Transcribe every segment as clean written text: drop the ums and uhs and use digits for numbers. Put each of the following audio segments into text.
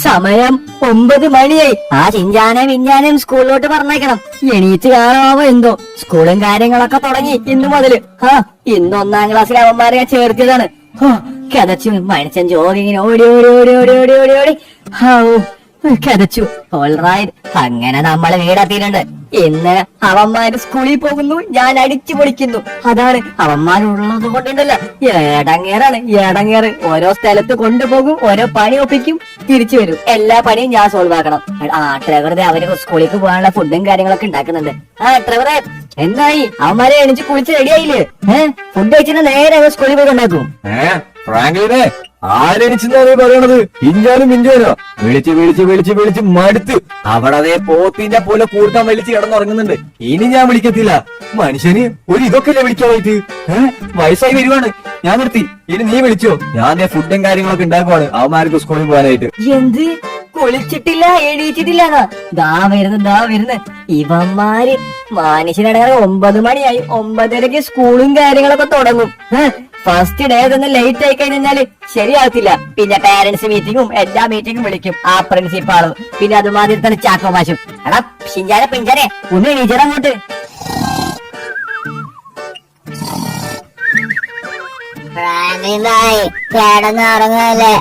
സമയം 9 മണിയായി. ആ ചിഞ്ചാനെ മിഞ്ഞാനും സ്കൂളിലോട്ട് പറഞ്ഞേക്കണം. എണീറ്റ് കാണാമോ എന്തോ. സ്കൂളും കാര്യങ്ങളൊക്കെ തുടങ്ങി ഇന്നു മുതല്. ഇന്ന് 1ാം ക്ലാസ്സിൽ അവന്മാരെ ചേർത്തിയതാണ്. കിതച്ചു മനുഷ്യൻ ജോഗിങ്ങിന് ഓടി ഓടി ഓടി ഓടി ഓടി ഓടി ഓടി കിതച്ചു. ഓൾറൈറ്റ്, അങ്ങനെ നമ്മള് വീടെത്തിയിട്ടുണ്ട്. ഇന്ന് അവന്മാര് സ്കൂളിൽ പോകുന്നു, ഞാൻ അടിച്ചു പൊളിക്കുന്നു. അതാണ് അവന്മാരുള്ളത് കൊണ്ടുണ്ടല്ലോ ഏടങ്ങേറ്. ഓരോ സ്ഥലത്ത് കൊണ്ടുപോകും, ഓരോ പണി ഒപ്പിക്കും, തിരിച്ചു വരും. എല്ലാ പണിയും ഞാൻ സോൾവ് ആക്കണം. ട്രെവറെ അവര് സ്കൂളിലേക്ക് പോകാനുള്ള ഫുഡും കാര്യങ്ങളൊക്കെ ഉണ്ടാക്കുന്നുണ്ട്. ട്രെവറെ എന്തായി? അവന്മാരെ എണിച്ച് കുളിച്ച് റെഡിയായില്ലേ? ഫുഡ് കഴിച്ചിട്ട് നേരെ സ്കൂളിൽ പോയി ഉണ്ടാക്കും. ഫ്രാങ്ക്ലിനെ ആരെണിച്ചെന്നാ നീ പറയണത്? ഇഞ്ചാനും മിഞ്ചാനോ? വിളിച്ച് മടുത്ത്. അവിടെ അതേ പോത്തിന്റെ പോലെ കൂർക്കാൻ വലിച്ച് കിടന്നുറങ്ങുന്നുണ്ട്. ഇനി ഞാൻ വിളിക്കത്തില്ല. മനുഷ്യന് ഒരു ഇതൊക്കെയല്ലേ വിളിക്കാനായിട്ട്? വയസ്സായി വരുവാണ്, ഞാൻ നിർത്തി. ഇനി നീ വിളിച്ചോ. ഞാൻ ഫുഡും കാര്യങ്ങളൊക്കെ ഉണ്ടാക്കുവാണ് അവന്മാർക്ക് സ്കൂളിൽ പോകാനായിട്ട്. എന്ത് കുളിച്ചിട്ടില്ല, എണീച്ചിട്ടില്ല? ദാ വരുന്നു ഇവന്മാര്. മനുഷ്യനടങ്ങാൻ 9 മണിയായി. 9:30 സ്കൂളും കാര്യങ്ങളൊക്കെ തുടങ്ങും. ഫസ്റ്റ് ഡേ തന്നെ ലേറ്റ് ആയി കഴിഞ്ഞാല് ശരിയാകത്തില്ല. പിന്നെ പാരന്റ്സ് മീറ്റിംഗും എല്ലാ മീറ്റിംഗും വിളിക്കും ആ പ്രിൻസിപ്പാളും. പിന്നെ അതുമാതിരി തന്നെ ചാക്കോ മാഷും. എടാ പിഞ്ചാനെ ഒന്ന് എണീച്ചടാ അങ്ങോട്ട്. കിടന്നുറങ്ങല്ലേ?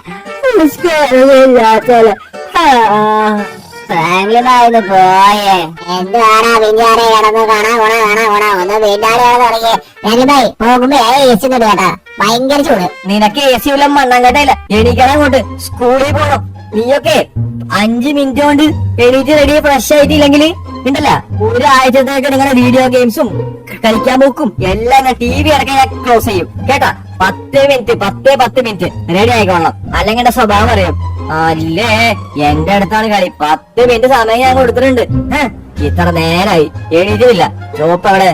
പോയേ എന്താണ് പിഞ്ചാനെ കിടന്ന് കാണാ ഒന്ന് വീട്ടാലെ തുടങ്ങിയേ. ഫ്രാങ്ക്ലിൻ പോകുമ്പോ കേട്ടാ ഭയങ്കര ചൂട്. നിനക്ക് എ സി വല്ലതും മണ്ണാങ്കട്ടയില്ല. എണീക്കണം അങ്ങോട്ട്, സ്കൂളിൽ പോണം. നീയൊക്കെ 5 മിനിറ്റ് കൊണ്ട് എണീറ്റ് റെഡി ഫ്രഷ് ആയിട്ടില്ലെങ്കിൽ ഉണ്ടല്ല ഒരാഴ്ചത്തേക്ക് നിങ്ങളുടെ വീഡിയോ ഗെയിംസും കളിക്കാൻ പോക്കും എല്ലാം TV അടക്കം ഞാൻ ക്ലോസ് ചെയ്യും കേട്ടാ. 10 മിനിറ്റ് റെഡി ആയിക്കോളണം, അല്ലെങ്കിൽ എന്റെ സ്വഭാവം അറിയാം. അല്ലേ എന്റെ അടുത്താണ് കളി. 10 മിനിറ്റ് സമയം ഞാൻ കൊടുത്തിട്ടുണ്ട്. ഇത്ര നേരായി എണീറ്റില്ല. ചോപ്പ് അവിടെ?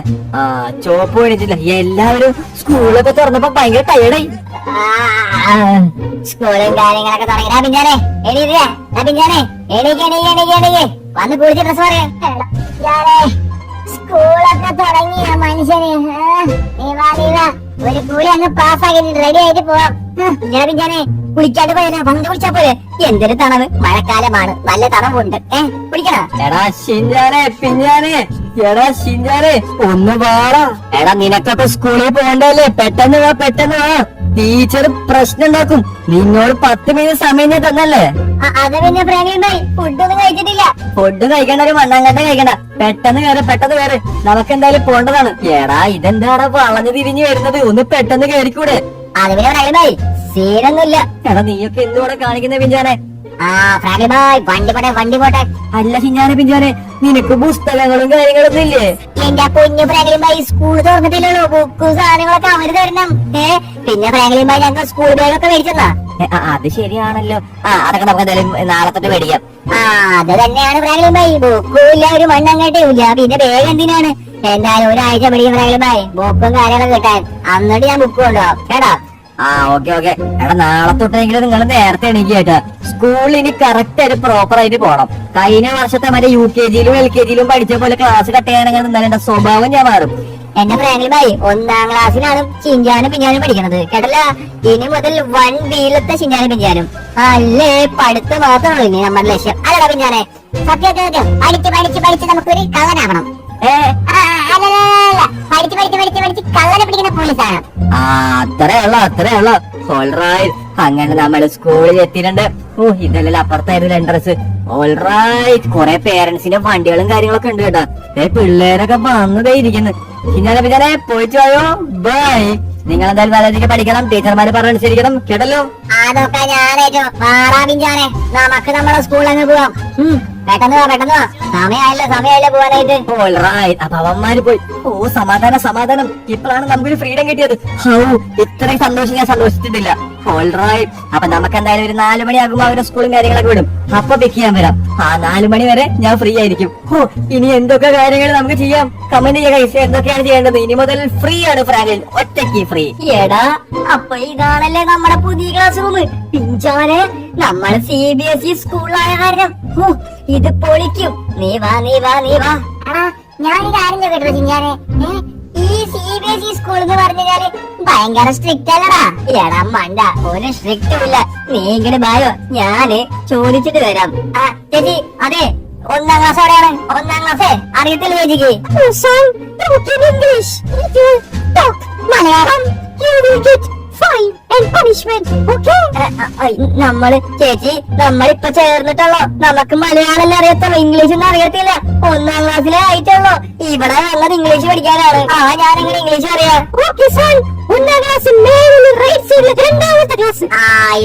ചോപ്പ് എണീറ്റില്ല. എല്ലാവരും സ്കൂളൊക്കെ തുറന്നപ്പോ ഭയങ്കര ടയർഡായി. സ്കൂളും കാര്യങ്ങളൊക്കെ തുടങ്ങി. പിഞ്ചാനെ എണീക്ക് വന്ന് കുളിച്ച് ഡ്രസ് പറയാം. സ്കൂളൊക്കെ തുടങ്ങിയ മനുഷ്യന് നീ വാ ഒരു കൂലി അങ്ങ് പാസ്സാക്കിട്ട് റെഡി ആയിട്ട് പോവാം. പിഞ്ചാനെ കുളിക്കാണ്ട് പോയാ പണ്ട് കുളിച്ചാ പോലെ. എന്തൊരു തണവ്, മഴക്കാലമാണ്, നല്ല തണവുണ്ട്. കുളിക്കണോ? എടാ ഷിഞ്ചാനെ ഒന്ന് പാടാ. എടാ നിനക്കൊക്കെ സ്കൂളിൽ പോകണ്ടല്ലേ? പെട്ടെന്ന് വാ. ടീച്ചർ പ്രശ്നം ഉണ്ടാക്കും. നിന്നോട് 10 മിനിറ്റ് സമയം ഞാൻ തന്നല്ലേ? അത് പിന്നെ ഫ്രാങ്ക്ലിൻ ഫുഡൊന്നും കഴിച്ചിട്ടില്ല. ഫുഡ് കഴിക്കണ്ട, ഒരു മണ്ണാങ്കട്ട കഴിക്കണ്ട. പെട്ടെന്ന് കയറ്. നമുക്ക് എന്തായാലും പോണ്ടതാണ്. എടാ ഇതെന്താടാ വളഞ്ഞു തിരിഞ്ഞു വരുന്നത്? ഒന്ന് പെട്ടെന്ന് കയറിക്കൂടെ? അത് പിന്നെ ഫ്രാങ്ക്ലിൻ സീനൊന്നുമില്ല. എടാ നീയൊക്കെ എന്തുകൂടെ കാണിക്കുന്ന പിഞ്ചാനെ? ഫ്രാങ്ക്ലിൻ വണ്ടി പോട്ടെ. അല്ല പിഞ്ചാനെ നിനക്ക് പുസ്തകങ്ങളും കാര്യങ്ങളൊന്നും ഇല്ലേ? എന്റെ പൊന്നു ഫ്രാങ്ക്ലിൻ സ്കൂൾ തുറന്നിട്ടില്ലല്ലോ. ബുക്കും സാധനങ്ങളൊക്കെ അവര് തരണം. പിന്നെ ഫ്രാങ്ക്ലിൻ ഞങ്ങൾ സ്കൂൾ ബാഗൊക്കെ മേടിച്ചെന്നാ. അത് ശരിയാണല്ലോ. അതൊക്കെ നമുക്ക് എന്തായാലും നാളെ തൊട്ട് മേടിക്കാം. അത് തന്നെയാണ് ഫ്രാങ്ക്ലിൻ ബുക്കും ഇല്ല, ഒരു മണ്ണങ്ങാട്ടും ഇല്ല. പിന്നെ ബാഗ് എന്തിനാണ്? എന്തായാലും ഒരാഴ്ച പിടിക്കും ഫ്രാങ്ക്ലിൻ ബുക്കും കാര്യങ്ങളൊക്കെ കിട്ടാൻ. എന്നിട്ട് ഞാൻ ബുക്ക് കൊണ്ടുപോകാം കേട്ടാ. ഓക്കെ. എടാ നാളെ തൊട്ടെങ്കിലും നിങ്ങൾ നേരത്തെ എണീക്കാട്ടാ. സ്കൂളിൽ ഇനി കറക്റ്റ് ആയിട്ട് പ്രോപ്പർ ആയിട്ട് പോണം. കഴിഞ്ഞ വർഷത്തെ മറ്റേ UKG-യിലും LKG-യിലും പഠിച്ച പോലെ ക്ലാസ് കട്ട് ചെയ്യാനെങ്കിൽ എന്തായാലും എന്റെ സ്വഭാവം ഞാൻ മാറും. എന്റെ ഫ്രാങ്ക്ലിൻ 1ാം ക്ലാസ്സിലാണ് ചിഞ്ചാനും പിഞ്ചാനും പഠിക്കണത് കേട്ടല്ല. ഇനി മുതൽ 1B-യിലത്തെ ചിഞ്ചാനും പിഞ്ചാനും. അല്ലേ പഠിത്തം മാത്രമേ ഇനി നമ്മുടെ ലക്ഷ്യം. അല്ലടാ പിഞ്ചാനെ? സത്യം പഠിച്ച് നമുക്കൊരു കള്ളനാവണം. പഠിച്ച് കള്ളനെ പിടിക്കുന്ന പോലീസാണ്. അത്രേ ഉള്ളു. ഓൾറൈറ്റ്, അങ്ങനെ നമ്മൾ സ്കൂളിൽ എത്തിയിട്ടുണ്ട്. ഇതല്ലേ അപ്പുറത്തായിരുന്നു എൻട്രൻസ്. ഓൾറൈറ്റ്, കുറെ പേരൻസിന്റെ വണ്ടികളും കാര്യങ്ങളൊക്കെ ഉണ്ട് കേട്ടോ. പിള്ളേരൊക്കെ വന്നതേ ഇരിക്കുന്നു. പിന്നെ പോയിട്ട് പോയോ? ബൈ. നിങ്ങൾ എന്തായാലും നല്ലതിലേക്ക് പഠിക്കണം, ടീച്ചർമാര് പറഞ്ഞനുസരിക്കണം കേട്ടല്ലോ. അതൊക്കെ ഞാനേറ്റു. നമുക്ക് നമ്മളെ സ്കൂളിൽ അങ്ങ് പോവാം. പെട്ടെന്ന് വാ. സമയമായില്ല പോവാനായിട്ട്. അപ്പൊ അവന്മാര് പോയി. സമാധാനം. ഇപ്പോഴാണ് നമുക്കൊരു ഫ്രീഡം കിട്ടിയത്. ഇത്രയും സന്തോഷം ഞാൻ സന്തോഷിച്ചിട്ടില്ല. ഓൾറൈറ്റ്, അപ്പൊ നമുക്ക് എന്തായാലും ഒരു 4 മണിയാകുമ്പോ അവരുടെ സ്കൂളും കാര്യങ്ങളൊക്കെ വിടും. അപ്പൊ പിക്ക് ചെയ്യാൻ വരാം. 4 മണി വരെ ഞാൻ ഫ്രീ ആയിരിക്കും. ഇനി എന്തൊക്കെ കാര്യങ്ങൾ നമുക്ക് ചെയ്യാം? കമന്റ് ചെയ്യുക എന്തൊക്കെയാണ് ചെയ്യേണ്ടത്. ഇനി മുതൽ ഫ്രീ ആണ് ഫ്രാങ്ക്ലിൻ, ഒറ്റയ്ക്ക് ഫ്രീ. എടാ അപ്പൊ ഇതാണല്ലേ നമ്മുടെ പുതിയ ക്ലാസ് റൂം. പിഞ്ചാനെ നമ്മൾ CBSE സ്കൂളായ കാരണം ഇത് പൊളിക്കും. നീ വാ. ഞാനൊരു കാര്യം ചോദിക്കട്ടെ ചിഞ്ചാനെ? ഈ CBSE സ്കൂൾ എന്ന് പറഞ്ഞാല് ഭയങ്കര സ്ട്രിക്റ്റ് അല്ലടാ. എടാ മണ്ട, ഒരു സ്ട്രിക്റ്റും ഇല്ല. നീ ഇങ്ങനെ ബായോ, ഞാന് ചോദിച്ചിട്ട് വരാം. ചേച്ചി, അതെ, 1ാം ക്ലാസ് എവിടെയാണ്? 1ാം ക്ലാസ് അറിയത്തില്ല ചേച്ചിക്ക്? ഇംഗ്ലീഷ്, മലയാളം, നമ്മള് ചേച്ചി, നമ്മളിപ്പൊ ചേർന്നിട്ടുള്ളോ. നമുക്ക് മലയാളം അറിയത്തുള്ളൂ, ഇംഗ്ലീഷ് ഒന്നും അറിയത്തില്ല. 1ാം ക്ലാസ്സിലേ ആയിട്ടുള്ളൂ. ഇവിടെ വന്നത് ഇംഗ്ലീഷ് പഠിക്കാനാണ്. ഞാനിങ്ങനെ ഇംഗ്ലീഷ് അറിയാം.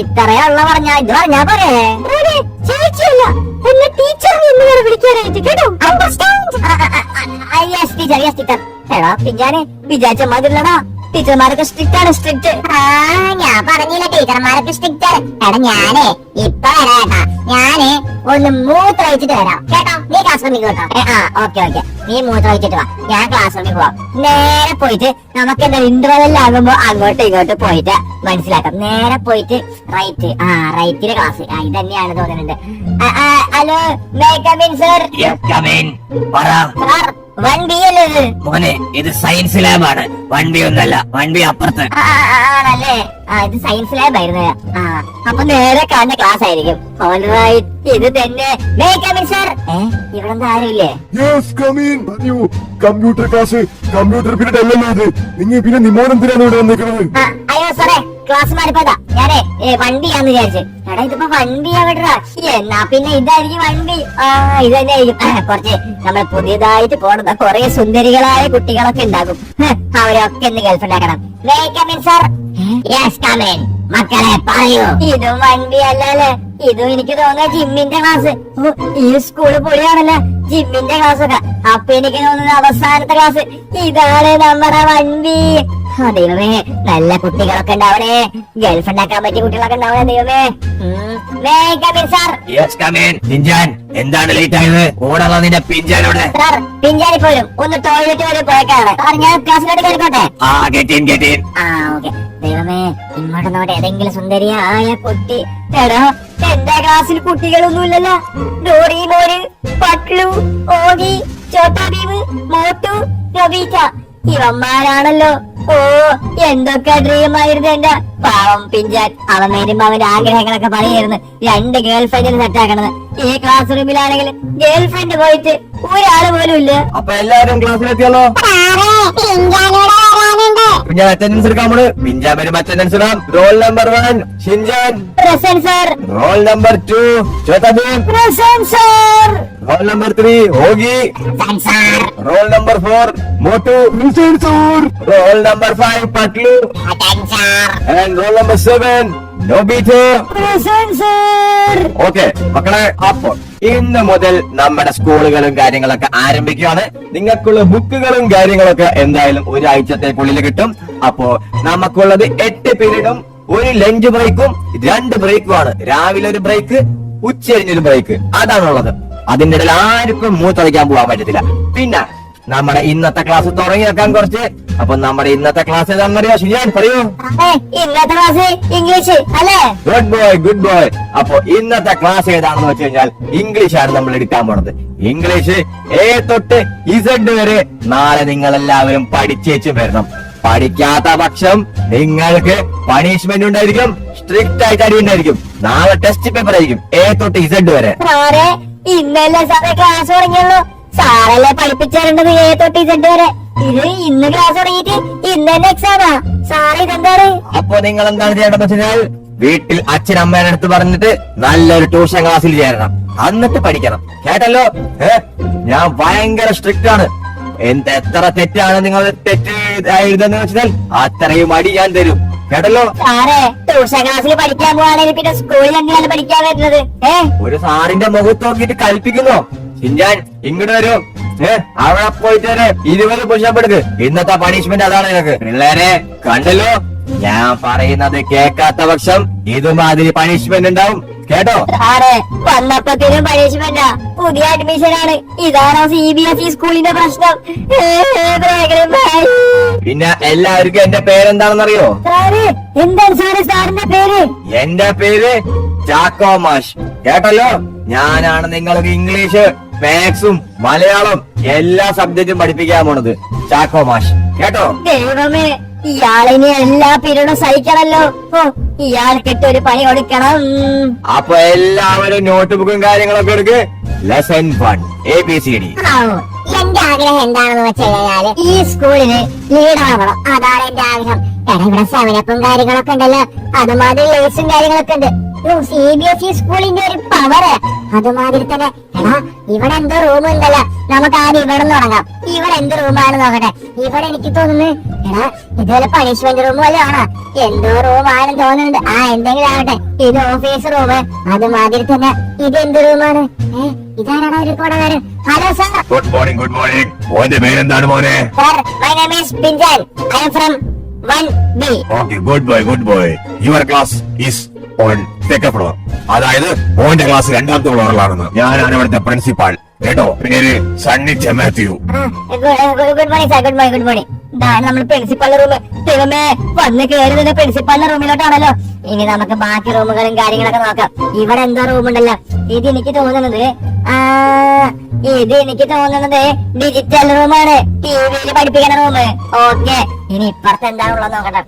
ഇത്രയുള്ള പറഞ്ഞാ ഇത് പറഞ്ഞാ പോരെ? ചേച്ചിയല്ല, എന്നെ ടീച്ചർ എന്ന് വിളിക്കാനായിട്ട് കേട്ടോ. എടാ പിഞ്ചാനെ, വിചാരിച്ച മാതിരില്ലടാ. ടീച്ചർമാരൊക്കെ സ്ട്രിക്റ്റ് ആണ്, സ്ട്രിക്റ്റ്. ഞാൻ പറഞ്ഞില്ല ടീച്ചർമാരൊക്കെ സ്ട്രിക്റ്റ് ആണ്. എടാ ഞാനേ ഇപ്പൊ വരാട്ടാ. ഞാന് ഒന്ന് മൂത്രമൊഴിച്ചിട്ട് വരാം കേട്ടോ. നീ ക്ലാസ് റൂമിൽ കേട്ടോ. ഓക്കെ. നീ മൂത്രമൊഴിച്ചിട്ട് വാ, ഞാൻ ക്ലാസ് റൂമിൽ പോവാം. നേരെ പോയിട്ട് നമുക്ക് എന്താ ഇന്റർവെൽ ആകുമ്പോ അങ്ങോട്ടും ഇങ്ങോട്ടും പോയിട്ട് മനസ്സിലാക്കാം. നേരെ പോയിട്ട് റൈറ്റ്, റൈറ്റിലെ ക്ലാസ് ഇത് തന്നെയാണ് തോന്നുന്നുണ്ട്. Hello, may come in sir? Sir, 1B അല്ലേ ഇത്? മോനെ, ഇത് സയൻസ് ലാബാണ്. 1B ഒന്നല്ല, 1B അപ്പുറത്ത്. ആണല്ലേ? ഇത് സയൻസ് ലാബ് ആയിരുന്നു. അപ്പൊ നേരെ കാണുന്ന ക്ലാസ് ആയിരിക്കും. ഓൾറൈറ്റ്, ഇത് തന്നെ. May come in sir? ഇവിടെ എന്താ ആരുമില്ലേ? കമ്പ്യൂട്ടർ ക്ലാസ്, കമ്പ്യൂട്ടർ പീരീഡ് അല്ലല്ലോ ഇത്. നിങ്ങൾ പിന്നെ നിമോനെന്തിനാണ് ഇവിടെ വന്നിരിക്കുന്നത്? അയ്യോ സാറേ, ക്ലാസ് മാറിപ്പോയതാ. ഞാനേ 1B ആന്ന് വിചാരിച്ചു. എടാ ഇതിപ്പോ 1B ആവട്ടാ. എന്നാ പിന്നെ ഇതായിരിക്കും 1B. ഇത് തന്നെ ആയിരിക്കും. കുറച്ച് നമ്മൾ പുതിയതായിട്ട് പോണത് കുറെ സുന്ദരികളായ കുട്ടികളൊക്കെ ഉണ്ടാകും. അവരൊക്കെ ഒന്ന് ഗേൾഫ്രണ്ട് ആക്കണം. മക്കളെ പറയൂ. ഇതും 1B അല്ലല്ലേ? ഇതും എനിക്ക് തോന്നുന്ന ജിമ്മിന്റെ ക്ലാസ്. ഈ സ്കൂള് പൊളിയാണല്ലോ, ജിമ്മിന്റെ ക്ലാസ് ഒക്കെ. അപ്പൊ എനിക്ക് തോന്നുന്ന അവസാനത്തെ ക്ലാസ് ഇതാണ് നമ്മുടെ 1B. ദൈവമേ, നല്ല കുട്ടികളൊക്കെ ഉണ്ടാവണേ. ഗേൾഫ്രണ്ട് ആക്കാൻ പറ്റിയ കുട്ടികളൊക്കെ ഉണ്ടാവണേ. ദൈവമേ. എന്താണ് ലേറ്റ് ആയത്? ഓടാ നിന്റെ പിഞ്ചാനോട്. സാർ, പിഞ്ചാനി പോലും ഒന്ന് ടോയ്ലറ്റ് വരെ പോയേക്കാണ്. സാർ, ഞാൻ ക്ലാസ്സിലോട്ട് കേൾക്കട്ടെ? ഓക്കെ. ദൈവമേ, ഇങ്ങോട്ട് നോട്ടെ, ഏതെങ്കിലും സുന്ദരിയായ കുട്ടി. എടാ, എന്റെ ക്ലാസ്സിൽ കുട്ടികളൊന്നുമില്ലല്ലോ. ഡോറി മോര്, പട്ലു, ഓഗി, ചോട്ടാ ഭീമ്, മോട്ടു, നൊബീറ്റ ഇവന്മാരാണല്ലോ. എന്തൊക്കെ ഡ്രീം ആയിരുന്നു എന്റെ പാവം പിഞ്ചാൻ. അവൻ വരുമ്പോ അവന്റെ ആഗ്രഹങ്ങളൊക്കെ പറയായിരുന്നു 2 ഗേൾഫ്രണ്ടിന് സെറ്റാക്കണത്. ഈ ക്ലാസ് റൂമിലാണെങ്കിൽ ഗേൾഫ്രണ്ട് പോയിട്ട് ഒരാള് പോലും ഇല്ല. അപ്പൊ എല്ലാരും ക്ലാസ്സിലെത്തിയല്ലോ. ഞാൻ അറ്റൻഡൻസ് എടുക്കാൻ പോണ്. പിഞ്ചാൻ വരുമ്പോ അറ്റൻഡൻസ് ഇടാം. Roll number 1 Shinchan. Present sir. Roll number 2 Chhota Bheem. Present sir. Roll number 3 ഹോഗി. Roll number 4 Motu. Roll number 5 Patlu. And roll number 7 Nobita. Okay മക്കളെ, അപ്പൊ ഇന്ന് മുതൽ നമ്മുടെ സ്കൂളുകളും കാര്യങ്ങളൊക്കെ ആരംഭിക്കുകയാണ്. നിങ്ങൾക്കുള്ള ബുക്കുകളും കാര്യങ്ങളൊക്കെ എന്തായാലും ഒരാഴ്ചത്തേക്കുള്ളിൽ കിട്ടും. അപ്പോ നമുക്കുള്ളത് 8 പീരീഡും 1 ലഞ്ച് ബ്രേക്കും 2 ബ്രേക്കുമാണ്. രാവിലെ ഒരു ബ്രേക്ക്, ഉച്ചരിഞ്ഞൊരു ബ്രേക്ക്, അതാണുള്ളത്. അതിന്റെ ഇടയിൽ ആർക്കും മൂത്രമൊഴിക്കാൻ പോകാൻ പറ്റത്തില്ല. പിന്നെ നമ്മുടെ ഇന്നത്തെ ക്ലാസ് തുടങ്ങി വെക്കാൻ കുറച്ച്. അപ്പൊ നമ്മുടെ ഇന്നത്തെ ക്ലാസ് ഏതാണെന്നറിയോ? ശരിയാണ്, പറയൂ. ഇന്നത്തെ ക്ലാസ് ഇംഗ്ലീഷ് അല്ലേ? Good boy, good boy. അപ്പൊ ഇന്നത്തെ ക്ലാസ് ഏതാണെന്ന് വെച്ച് കഴിഞ്ഞാൽ ഇംഗ്ലീഷാണ് നമ്മൾ എടുക്കാൻ പോണത്. ഇംഗ്ലീഷ് A തൊട്ട് Z വരെ നാളെ നിങ്ങൾ എല്ലാവരും പഠിച്ചേച്ചു വരണം. പഠിക്കാത്ത പക്ഷം നിങ്ങൾക്ക് പണിഷ്മെന്റ് ഉണ്ടായിരിക്കും, സ്ട്രിക്റ്റ് ആയിട്ട് അടി ഉണ്ടായിരിക്കും. നാളെ ടെസ്റ്റ് പേപ്പർ ആയിരിക്കും A തൊട്ട് Z വരെ. സാറേ, ഇന്നല്ലേ സാറേ ക്ലാസ് തുടങ്ങിയുള്ളൂ. സാറല്ലേ പഠിപ്പിച്ചേരേണ്ടത് A തൊട്ട് Z വരെ. ഇത് ഇന്ന് ക്ലാസ് തുടങ്ങിയിട്ട് ഇന്ന് തന്നെ എക്സാമാ. സാറേ, ഇതെന്താണ്? അപ്പൊ നിങ്ങൾ എന്താണ് ചെയ്യേണ്ടത് വെച്ചാൽ വീട്ടിൽ അച്ഛനമ്മേടെ അടുത്ത് പറഞ്ഞിട്ട് നല്ലൊരു ട്യൂഷൻ ക്ലാസ്സിൽ ചേരണം. എന്നിട്ട് പഠിക്കണം, കേട്ടല്ലോ? ഞാൻ ഭയങ്കര സ്ട്രിക്റ്റ് ആണ്. എത്ര തെറ്റാണ് നിങ്ങൾ തെറ്റ് എഴുതുന്നത് വെച്ചാൽ അത്രയും അടി ഞാൻ തരും, കേട്ടല്ലോ? സാറേ, ട്യൂഷൻ ക്ലാസ്സിൽ പഠിക്കാൻ പോവാണെങ്കിൽ പിന്നെ സ്കൂളിൽ എന്തിനാണ് പഠിക്കാൻ വരുന്നത്? ഒരു സാറിന്റെ മുഖത്ത് നോക്കിയിട്ട് കൽപ്പിക്കുന്നോ? ഷിൻജാൻ ഇങ്ങോട്ട് വരും. അവിടെ പോയിട്ട് 20 പുഷപ്പ് എടുക്ക്. ഇന്നത്തെ പണിഷ്മെന്റ് അതാണ് നിങ്ങൾക്ക്. പിള്ളേരെ കണ്ടല്ലോ, ഞാൻ പറയുന്നത് കേൾക്കാത്ത പക്ഷം ഇതുമാതിരി പണിഷ്മെന്റ് ഉണ്ടാവും, കേട്ടോ? സാറേ, വന്നപ്പത്തിനും പണിഷ്മെന്റാ. പുതിയ അഡ്മിഷൻ ആണ്. ഇതാണോ CBSE സ്കൂളിന്റെ പ്രശ്നം? പിന്നെ എല്ലാവർക്കും എന്റെ പേരെന്താണെന്നറിയോ? സാറേ, എന്താണ് സാറേ സാറിന്റെ പേര്? എന്റെ പേര് ചാക്കോ മാഷ്, കേട്ടല്ലോ? ഞാനാണ് നിങ്ങൾക്ക് ഇംഗ്ലീഷ്, മാത്സും മലയാളം എല്ലാ സബ്ജക്റ്റും പഠിപ്പിക്കാൻ പോണത് ചാക്കോ മാഷ്. കേട്ടോ? ദൈവമേ, ഇയാളിനി എല്ലാ പീരീഡും സഹിക്കണല്ലോ. ഓ, ഇയാൾക്കിട്ട് ഒരു പണി കൊടുക്കണം. അപ്പൊ എല്ലാവരും നോട്ട് ബുക്കും കാര്യങ്ങളൊക്കെ എടുക്ക്. Lesson 1 ABCD. എന്റെ ആഗ്രഹം എന്താണെന്ന് വെച്ച് കഴിഞ്ഞാല് ഈ സ്കൂളിന് ലീഡറാവണം. അതാണ് എന്റെ ആഗ്രഹം. എടാ, ഇവിടെ സെവനപ്പും കാര്യങ്ങളൊക്കെ ഉണ്ടല്ലോ, അതുമാതിരി ലേസും കാര്യങ്ങളൊക്കെ ഉണ്ട്. CBSE സ്കൂളിന്റെ ഒരു പവർ അതുമാതിരി തന്നെ. എടാ, ഇവിടെ എന്തോ റൂം ഉണ്ടല്ലോ, നമുക്ക് ആദ്യം ഇവിടെ നിന്ന് തുടങ്ങാം. ഇവിടെ എന്ത് റൂമാണ് നോക്കട്ടെ. ഇവിടെ എനിക്ക് തോന്നുന്നു, എടാ, ഇതുപോലെ പണിഷ്മെന്റ് റൂം വല്ല ആണോ? എന്തോ റൂമാണെന്ന് തോന്നുന്നുണ്ട്. എന്തെങ്കിലും ആവട്ടെ. ഇത് ഓഫീസ് റൂം. അതുമാതിരി തന്നെ ഇത് എന്ത് റൂമാണ്? ഇതാരാണ് ഒരു കൂടകാരൻ? Hello sir. Good morning, good morning. മോന്റെ പേരെന്താണ് മോനെ? സാർ, മൈ നെയിം ഈസ് പിഞ്ചാൻ. I am from 1B. Okay, good boy, good boy. Your class is on second floor. അതായത് മോന്റെ ക്ലാസ് 2ാമത്തെ ഫ്ലോറിലാണെന്ന്. ഞാനാണ് ഇവിടുത്തെ പ്രിൻസിപ്പാൾ. കേട്ടോ? പേര് Sunny Mathew. Good morning sir. Good morning, good morning. ഇതാണ് നമ്മൾ പ്രിൻസിപ്പളിന്റെ റൂം. ദൈവമേ, വന്ന് കയറി തന്നെ പ്രിൻസിപ്പളിന്റെ റൂമിലോട്ടാണല്ലോ. ഇനി നമുക്ക് ബാക്കി റൂമുകളും കാര്യങ്ങളൊക്കെ നോക്കാം. ഇവിടെ എന്തോ റൂമുണ്ടല്ലോ. ഇത് എനിക്ക് തോന്നുന്നത് ഡിജിറ്റൽ റൂമാണ്. ടിവിയിൽ പഠിപ്പിക്കുന്ന റൂം. ഓക്കെ, ഇനി ഇപ്പുറത്ത് എന്താണുള്ളത് നോക്കട്ടെ.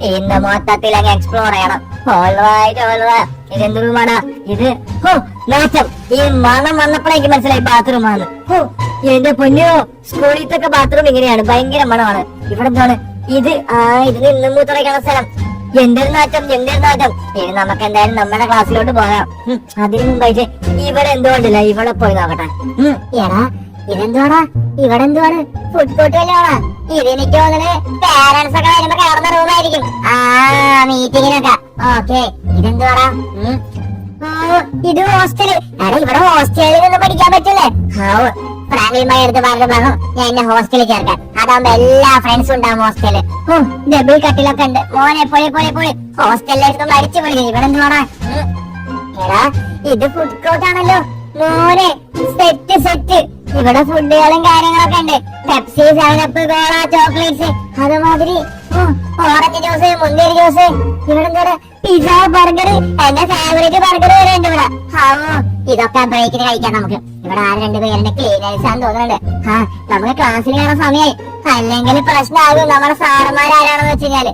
ഇന്ന് മൊത്തത്തിൽ അങ്ങ് എക്സ്പ്ലോർ ചെയ്യണം. ഇതെന്ത് റൂമാണോ ഇത്? നാറ്റം. ഈ മണം വന്നപ്പോഴേക്ക് മനസ്സിലായി ബാത്റൂമാണ്. എന്റെ പൊന്നോ, സ്കൂളിലത്തൊക്കെ ബാത്റൂം ഇങ്ങനെയാണ്, ഭയങ്കര മണമാണ്. ഇവിടെ എന്താണ് ഇത്? ഇത് നിന്ന് മൂത്രയ്ക്കാനുള്ള സ്ഥലം. എന്തൊരു നാറ്റം, എന്തൊരു നാറ്റം. ഇനി നമുക്ക് എന്തായാലും നമ്മുടെ ക്ലാസ്സിലോട്ട് പോകാം. അതിനു മുമ്പായിട്ട് ഇവിടെ എന്തുകൊണ്ടില്ല, ഇവിടെ പോയി നോക്കട്ടെ. എടാ, ഇതെന്തുവാടാ? ഇവിടെ എന്തുവാണ്? ഫുഡ് കോർട്ട് വല്ലതാണോ? ഇത് എനിക്ക് തോന്നുന്നത് പാരന്റ്സ് ഒക്കെ വരുമ്പോ കയറുന്ന റൂമായിരിക്കും. മീറ്റിങ്ങിനൊക്കെ. ഓക്കെ, ഇതെന്തുവാടാ? ഇത് ഹോസ്റ്റല്. എടാ, ഇവിടെ ഹോസ്റ്റലിൽ നിന്ന് പഠിക്കാൻ പറ്റില്ലേ? ഫ്രാങ്ക്ലിൻമായി എടുത്ത് പറഞ്ഞു ഞാൻ എന്നെ ഹോസ്റ്റലിൽ ചേർക്കാൻ. അതാകുമ്പോ എല്ലാ ഫ്രണ്ട്സും ഉണ്ടാവും ഹോസ്റ്റലിൽ. ഡബിൾ കട്ടിലൊക്കെ ഉണ്ട്. മോനെ പൊളി ഹോസ്റ്റലിലേക്ക് അടിച്ചു പൊളി. ഇവിടെ എന്തുവാടാ? എടാ, ഇത് ഫുഡ് കോർട്ട് ആണല്ലോ മോനെ. സെറ്റ്. ഇവിടെ ഫുഡുകളും കാര്യങ്ങളൊക്കെ ഉണ്ട്. പെപ്സി, 7up, കോള, ചോക്ലേറ്റ്സ്, അതുമാതിരി ഓറഞ്ച് ജ്യൂസ്, മുന്തിരി ജ്യൂസ്. ഇവിടെ എന്താ? Pizza, burger. എന്റെ ഫേവറേറ്റ് ബർഗർ വരെ ഉണ്ട് ഇവിടെ. ഇതൊക്കെ ബ്രേക്കിന് കഴിക്കാം നമുക്ക്. ഇവിടെ ആര് 2 പേരുടെ ക്ലീനേഴ്സ് ആണെന്ന് തോന്നുന്നുണ്ട്. നമുക്ക് ക്ലാസ്സിൽ കയറാൻ സമയമായി. അല്ലെങ്കിൽ പ്രശ്നമാകും. നമ്മുടെ സാറന്മാരാരാണെന്ന് വെച്ച് കഴിഞ്ഞാല്.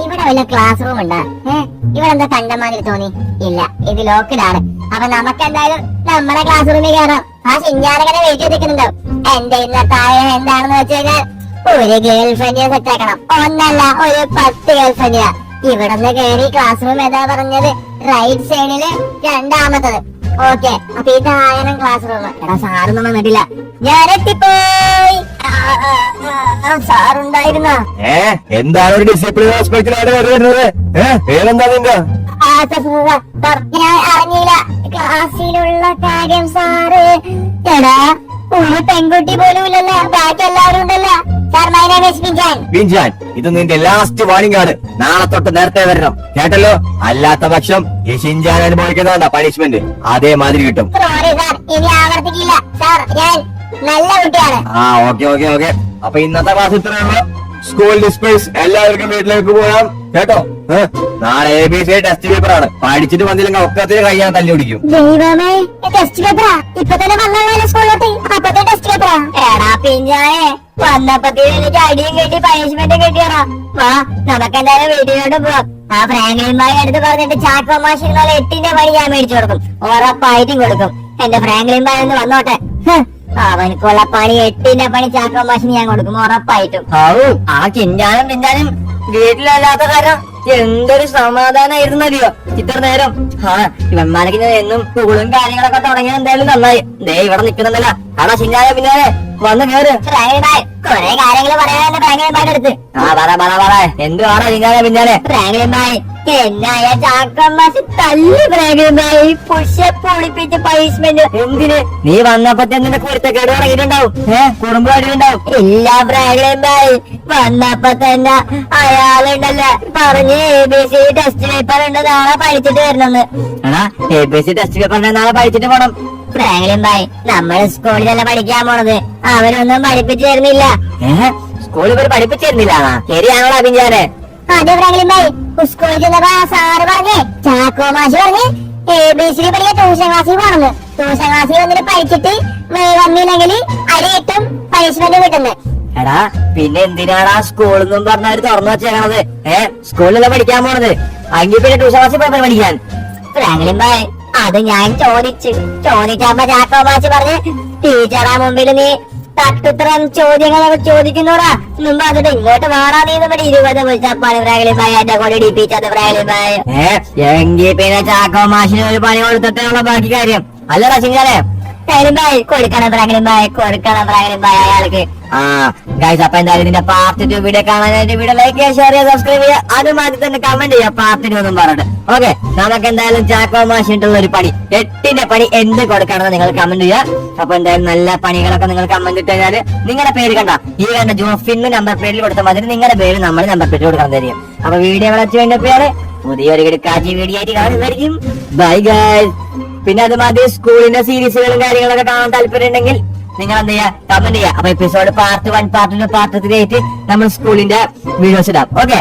ഇവിടെ വല്ല ക്ലാസ് റൂം ഉണ്ടാ? ഇവിടെ എന്താ കണ്ടമാതിരി തോന്നി? ഇല്ല, ഇത് ലോക്ക്ഡ് ആണ്. അപ്പൊ നമുക്ക് എന്തായാലും നമ്മുടെ ക്ലാസ് റൂമിൽ കയറാം. ഷിൻജാനങ്ങനെ വെയിറ്റ് ചെയ്തിരിക്കുന്നുണ്ടാവും. എന്റെ ഇന്നത്തെ ആഗ്രഹം എന്താണെന്ന് വെച്ച് കഴിഞ്ഞാൽ ഒരു ഗേൾ ഫ്രണ്ടിനെ സെറ്റ് ആക്കണം. ഒന്നല്ല, ഒരു 10 ഗേൾ ഫ്രണ്ടിനാ. ഇവിടുന്ന് കയറി ക്ലാസ് റൂം ഏതാ പറഞ്ഞത്? റൈറ്റ് സൈഡില് 2ാമത്തത്. ഓക്കെ, അപ്പൊ ഇതായണം ക്ലാസ് റൂം. എടാ, സാറൊന്നും വന്നിട്ടില്ല. ഞാൻ എത്തിപ്പോയി. സാറുണ്ടായിരുന്ന? എന്താണ് ഒരു ഡിസിപ്ലിൻ ഹോസ്പിറ്റലായിട്ട് വരുന്നത്? പേരെന്താ നിന്റെ? ഞാൻ അറിഞ്ഞില്ല ക്ലാസ്സിലുള്ള കാര്യം സാറ്. എടാ, ഒരു പെൺകുട്ടി പോലും ഇല്ലല്ലോ, ബാക്കി എല്ലാവരും ഉണ്ടല്ലോ. സാർ, മൈ നെയിം ഈസ് പിഞ്ചാൻ. ഇത് നിന്റെ ലാസ്റ്റ് വാർണിംഗ് ആണ്. നാളെ തൊട്ട് നേരത്തെ വരണം, കേട്ടല്ലോ? അല്ലാത്ത പക്ഷം ഈ ഷിൻജാൻ അനുഭവിക്കുന്നതാ പണിഷ്മെന്റ്. അതേമാതിരി കിട്ടും. സോറി സാർ, ഇനി ആവർത്തിക്കില്ല സാർ. ഞാൻ നല്ല കുട്ടിയാണ്. ഓക്കെ. അപ്പൊ ഇന്നത്തെ ക്ലാസ് ഇത്രയുള്ളൂ. School disperse. എല്ലാവർക്കും വീട്ടിലേക്ക് പോകാം, കേട്ടോ? നാളെ ABC ടെസ്റ്റ് പേപ്പർ ആണ്. പഠിച്ചിട്ട് വന്നില്ലെങ്കിൽ ഒക്കത്തിന് കഴിയാൻ തല്ലി പിടിക്കും. ദൈവമേ, ടെസ്റ്റ് പേപ്പറാ? ഇപ്പൊ തന്നെ വന്നല്ലോ സ്കൂളിലോട്ട്. അപ്പത്തെ ടെസ്റ്റ് പേപ്പറാ? എടാ പിഞ്ചായെ, വന്നപ്പത്തിന് എനിക്ക് അടിയും കെട്ടി പണിഷ്മെന്റ് കെട്ടിയറാ. വാ, നമുക്ക് എന്തായാലും വീട്ടിലോട്ട് പോവാം. ഫ്രാങ്ക്ലിൻമായി എടുത്ത് പറഞ്ഞിട്ട് ചാക്കോ മാഷ് 8ന്റെ പണി ഞാൻ മേടിച്ചു കൊടുക്കും. ഉറപ്പായിട്ടും കൊടുക്കും. എന്റെ ഫ്രാങ്ക്ലിൻമായി ഒന്ന് വന്നോട്ടെ. അവനക്കുള്ള പണി 8ന്റെ പണി ചാക്കോ മാഷിന് ഞാൻ കൊടുക്കും, ഉറപ്പായിട്ടും. ചിഞ്ചാനും പിഞ്ചാനും വീട്ടിലല്ലാത്ത കാരണം എന്തൊരു സമാധാനായിരുന്നു അറിയോ ഇത്ര നേരം. ഇവന്മാരൊക്കെ ഞാൻ എന്നും സ്കൂളും കാര്യങ്ങളൊക്കെ തുടങ്ങിയ എന്തായാലും നന്നായി. ദേ ഇവിടെ നിൽക്കുന്നുണ്ടല്ലോ. ആണോ ചിഞ്ചാനെ പിന്നാലെ വന്ന് കേറ്. കൊറേ കാര്യങ്ങൾ പറയാൻ ഫ്രാങ്ക്ലിൻമാരുടെ അടുത്ത്. പറ എന്തുവാണോ ചിഞ്ചാനെ പിന്നാലെ? ഫ്രാങ്ക്ലിൻമായി എന്നായ ചാക്കോ മാഷ് തല്ലി. ഫ്രാങ്ക്ലിൻമായി പുഷപ്പ് ഒളിപ്പിച്ച് പണിഷ്മെന്റ്. എന്തിന്? നീ വന്നപ്പോ നിന്റെ കുരുത്തക്കേട് തുടങ്ങിയിട്ടുണ്ടാവും. കുടുംബം അടിയുണ്ടാവും. ഇല്ല ഫ്രാങ്ക്ലിൻമായി, വന്നപ്പോ തന്നെ അയാളുണ്ടല്ലോ പറഞ്ഞ് ABC ടെസ്റ്റ് പേപ്പർ ഉണ്ട്, നാളെ പഠിച്ചിട്ട് വരണമെന്ന്. ABC ടെസ്റ്റ് പേപ്പർ നാളെ പഠിച്ചിട്ട് പോണം. ഫ്രാങ്ക്ലിൻമായി, നമ്മൾ സ്കൂളിലല്ല പഠിക്കാൻ പോണത്. അവരൊന്നും പഠിപ്പിച്ചു തരുന്നില്ല. സ്കൂളിൽ ഇവർ പഠിപ്പിച്ചു തരുന്നില്ല? ശരിയാണോ പിഞ്ചാനെ? അതെ ഫ്രാങ്ക്ലിൻമായി, സ്കൂളിൽ ചെന്നപ്പോ സാറ് പറഞ്ഞേ, ചാക്കോ മാഷ് പറഞ്ഞ് ABC പഠിക്കാൻ ട്യൂഷൻ ക്ലാസ്സിൽ പോണെന്ന്. ട്യൂഷൻ ക്ലാസ്സിൽ വന്നിട്ട് പഠിച്ചിട്ട് വന്നില്ലെങ്കിൽ അടി കിട്ടും, പണിഷ്മെന്റ് കിട്ടുന്നത്. എടാ പിന്നെ എന്തിനാടാ സ്കൂളിൽ നിന്നും പറഞ്ഞവര് തുറന്നു വെച്ചേക്കണത്? സ്കൂളിലല്ല പഠിക്കാൻ പോണത്, അങ്കിൽ പിന്നെ ട്യൂഷൻ ക്ലാസ്സിൽ പോയി പഠിക്കാൻ. ഫ്രാങ്ക്ലിൻ ഭായ്, അത് ഞാൻ ചോദിച്ചപ്പോ ചാക്കോ മാച്ച് പറഞ്ഞ് ടീച്ചറാ മുമ്പിൽ നീ തട്ടുത്തരം ചോദ്യങ്ങളൊക്കെ ചോദിക്കുന്നോടാ. മുമ്പ് അതിട്ട് ഇങ്ങോട്ട് മാറാ, നീ നമ്മുടെ 20 വിളിച്ചപ്പാണ് ഫ്രാങ്ക്ലിൻ ഭായ് എന്റെ കൂടെ ഇടിപ്പിച്ചത്. ഫ്രാങ്ക്ലിൻ ഭായ് എങ്കിൽ പിന്നെ ചാക്കോ മാഷിന് ഒരു പണി കൊടുത്തിട്ടുള്ള ബാക്കി കാര്യം അല്ലടാ ചിങ്കാനെ. ഫ്രാങ്ക്ലിൻ ഭായ് കൊടുക്കണം, ഫ്രാങ്ക്ലിൻ ഭായ് കൊടുക്കണം, ഫ്രാങ്ക്ലിൻ ഭായ് അയാൾക്ക്. ഗൈസ്, അപ്പൊ എന്തായാലും ഇതിന്റെ പാർട്ട് 2 വീഡിയോ കാണാനായിട്ട് വീഡിയോ ലൈക്ക് ചെയ്യുക, ഷെയർ ചെയ്യുക, സബ്സ്ക്രൈബ് ചെയ്യുക, അത് മാറ്റി തന്നെ കമന്റ് ചെയ്യുക പാർട്ട് 2 ഒന്നും പറഞ്ഞിട്ട്. ഓക്കെ, നമുക്ക് എന്തായാലും ചാക്കോ മാഷിട്ടുള്ള ഒരു പണി, 8ന്റെ പണി എന്ത് കൊടുക്കണമെന്ന് നിങ്ങൾ കമന്റ് ചെയ്യുക. അപ്പൊ എന്തായാലും നല്ല പണികളൊക്കെ നിങ്ങൾ കമന്റ് ഇട്ട് കഴിഞ്ഞാല് നിങ്ങളുടെ പേര് കണ്ട ഈ കണ്ട ജോഫിന് നമ്പർ പ്ലേറ്റിൽ കൊടുത്താൽ മതി, നിങ്ങളുടെ പേര് നമ്മൾ നമ്പർ പ്ലേറ്റ് കൊടുക്കാൻ തരും. അപ്പൊ വീഡിയോ വളർച്ച വേണ്ട പേര് പുതിയൊരു കിടക്കാച്ചി വീഡിയോ ആയിട്ട് കാണുന്നതായിരിക്കും. Bye guys. പിന്നെ അത് മതി, സ്കൂളിന്റെ സീരീസുകളും കാര്യങ്ങളൊക്കെ കാണാൻ താല്പര്യം ഉണ്ടെങ്കിൽ നിങ്ങൾ എന്ത് ചെയ്യാ, കമന്റ് ചെയ്യാം. അപ്പൊ എപ്പിസോഡ് പാർട്ട് 1, പാർട്ട് 2, പാർട്ട് 3 ആയിട്ട് നമ്മൾ സ്കൂളിന്റെ വീഡിയോസ് ഇടാം. ഓക്കെ.